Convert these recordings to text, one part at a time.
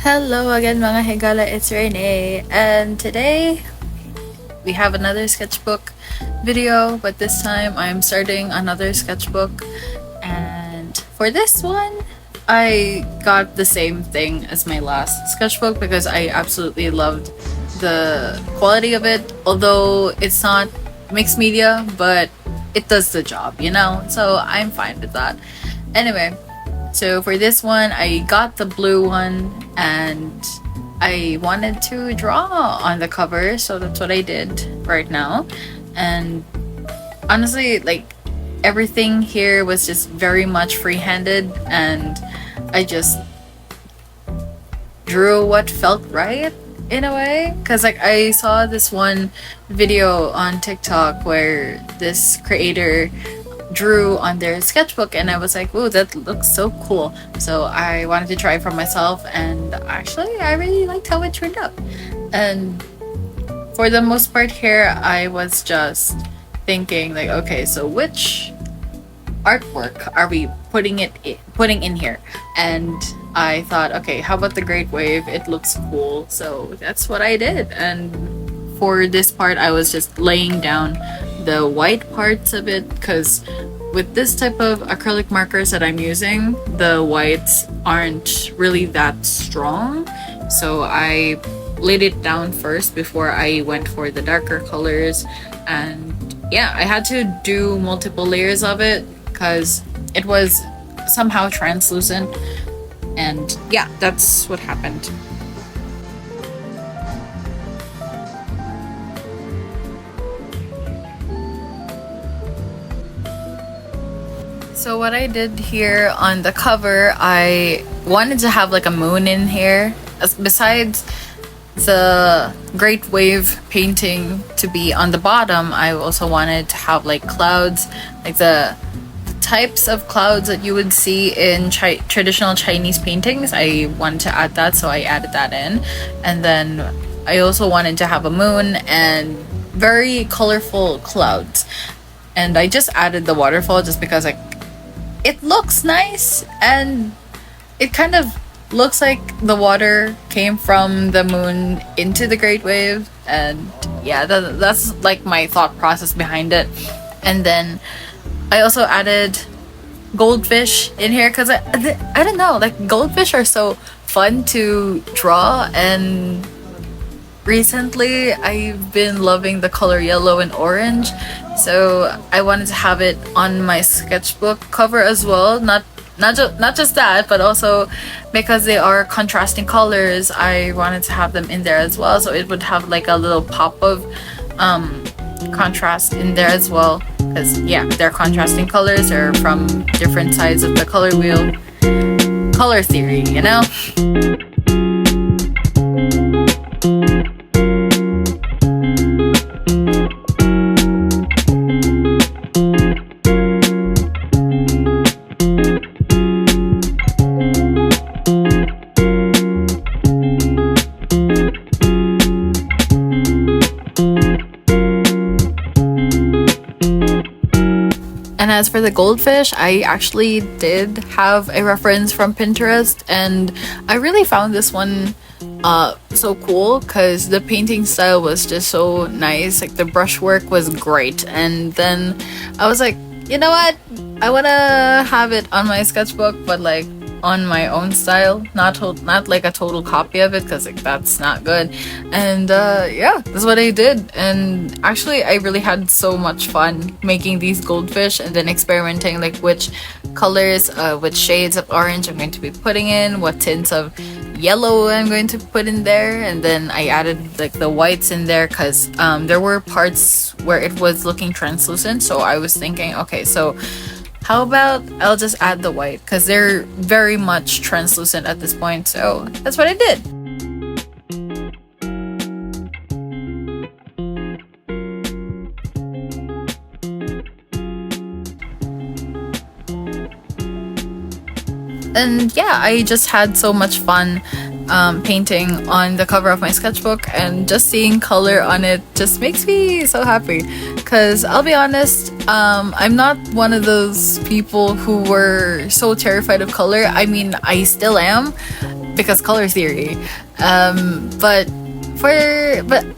Hello again mga higala, it's Renee, and today we have another sketchbook video, but this time I'm starting another sketchbook, and for this one I got the same thing as my last sketchbook because I absolutely loved the quality of it, although it's not mixed media, but it does the job, so I'm fine with that. Anyway, so for this one, I got the blue one and I wanted to draw on the cover, so that's what I did right now. And honestly, like, everything here was just very much free-handed, and I just drew what felt right in a way, because like I saw this one video on TikTok where this creator drew on their sketchbook and I was like, "Ooh, that looks so cool." So I wanted to try it for myself, and actually I really liked how it turned out. And for the most part here, I was just thinking like, okay, so which artwork are we putting in here? And I thought, okay, how about the Great Wave? It looks cool, so that's what I did. And for this part, I was just laying down the white parts of it, because with this type of acrylic markers that I'm using, the whites aren't really that strong, so I laid it down first before I went for the darker colors. And yeah, I had to do multiple layers of it because it was somehow translucent, and yeah, that's what happened. So what I did here on the cover, I wanted to have like a moon in here. Besides the Great Wave painting to be on the bottom, I also wanted to have like clouds, like the types of clouds that you would see in traditional Chinese paintings. I wanted to add that, so I added that in. And then I also wanted to have a moon and very colorful clouds. And I just added the waterfall just because like it looks nice, and it kind of looks like the water came from the moon into the Great Wave. And yeah, that's like my thought process behind it. And then I also added goldfish in here because I don't know, like goldfish are so fun to draw, and recently I've been loving the color yellow and orange, so I wanted to have it on my sketchbook cover as well. Not just that, but also because they are contrasting colors, I wanted to have them in there as well, so it would have like a little pop of contrast in there as well. Because yeah, they're contrasting colors, they're from different sides of the color wheel. Color theory, you know? And as for the goldfish, I actually did have a reference from Pinterest, and I really found this one so cool because the painting style was just so nice. Like the brushwork was great, and then I was like, you know what? I want to have it on my sketchbook, but like on my own style, not like a total copy of it, because like that's not good. And yeah, that's what I did. And actually I really had so much fun making these goldfish, and then experimenting like which colors, which shades of orange I'm going to be putting in, what tints of yellow I'm going to put in there. And then I added like the whites in there because there were parts where it was looking translucent, so I was thinking, okay, so how about I'll just add the white because they're very much translucent at this point. So that's what I did. And yeah, I just had so much fun painting on the cover of my sketchbook, and just seeing color on it just makes me so happy. Because I'll be honest, I'm not one of those people who were so terrified of color. I mean, I still am, because color theory. But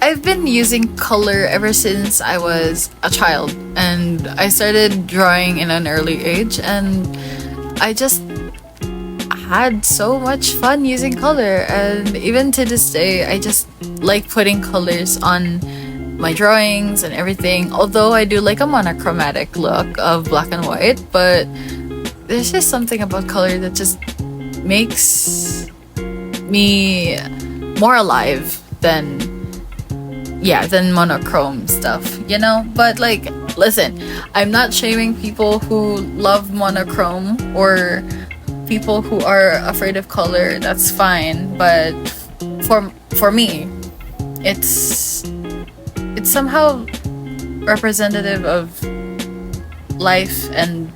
I've been using color ever since I was a child, and I started drawing in an early age, and I just had so much fun using color. And even to this day, I just like putting colors on my drawings and everything. Although I do like a monochromatic look of black and white, but there's just something about color that just makes me more alive than monochrome stuff, you know? But like, listen, I'm not shaming people who love monochrome or people who are afraid of color. That's fine, but for me, it's somehow representative of life and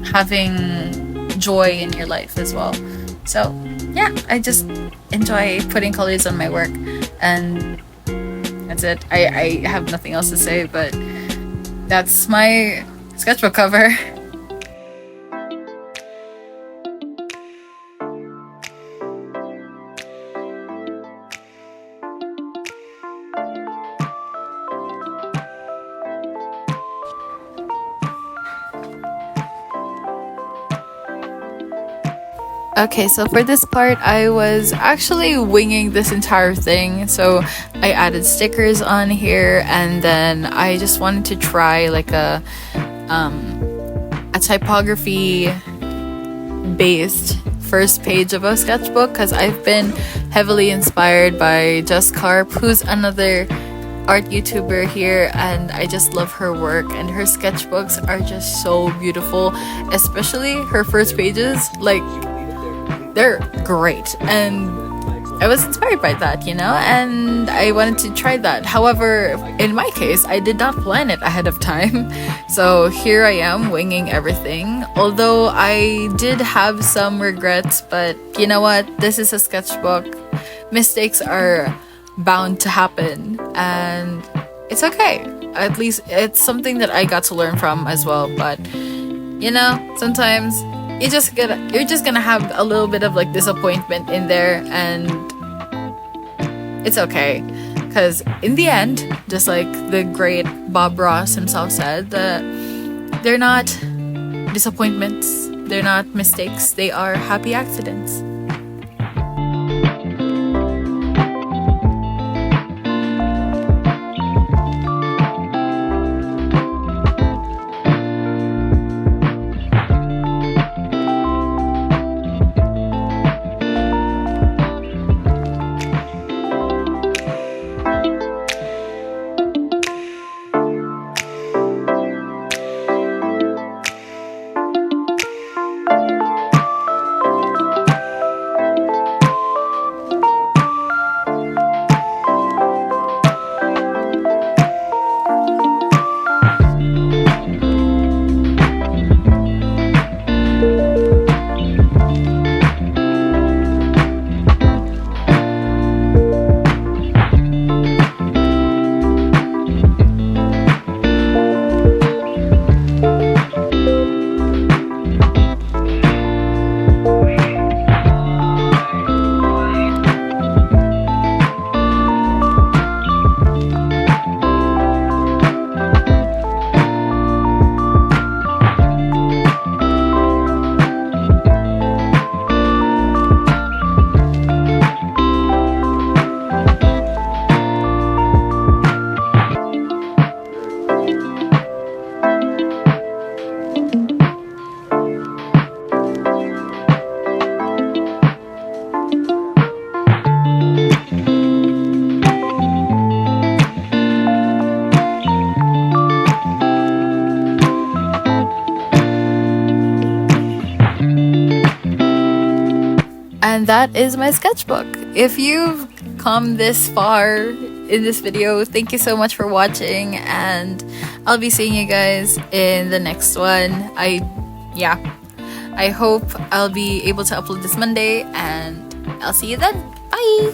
having joy in your life as well. So yeah, I just enjoy putting colors on my work, and that's it. I have nothing else to say, but that's my sketchbook cover. Okay, so for this part, I was actually winging this entire thing. So I added stickers on here, and then I just wanted to try like a typography based first page of a sketchbook, because I've been heavily inspired by Just Carp, who's another art YouTuber here, and I just love her work, and her sketchbooks are just so beautiful, especially her first pages. Like, they're great, and I was inspired by that, you know, and I wanted to try that. However, in my case, I did not plan it ahead of time, so here I am winging everything. Although I did have some regrets, but you know what, this is a sketchbook. Mistakes are bound to happen, and it's okay. At least it's something that I got to learn from as well. But you know, sometimes you're just gonna have a little bit of like disappointment in there, and it's okay, because in the end, just like the great Bob Ross himself said, that they're not disappointments, they're not mistakes, they are happy accidents. And that is my sketchbook. If you've come this far in this video, thank you so much for watching, and I'll be seeing you guys in the next one. I hope I'll be able to upload this Monday, and I'll see you then. Bye!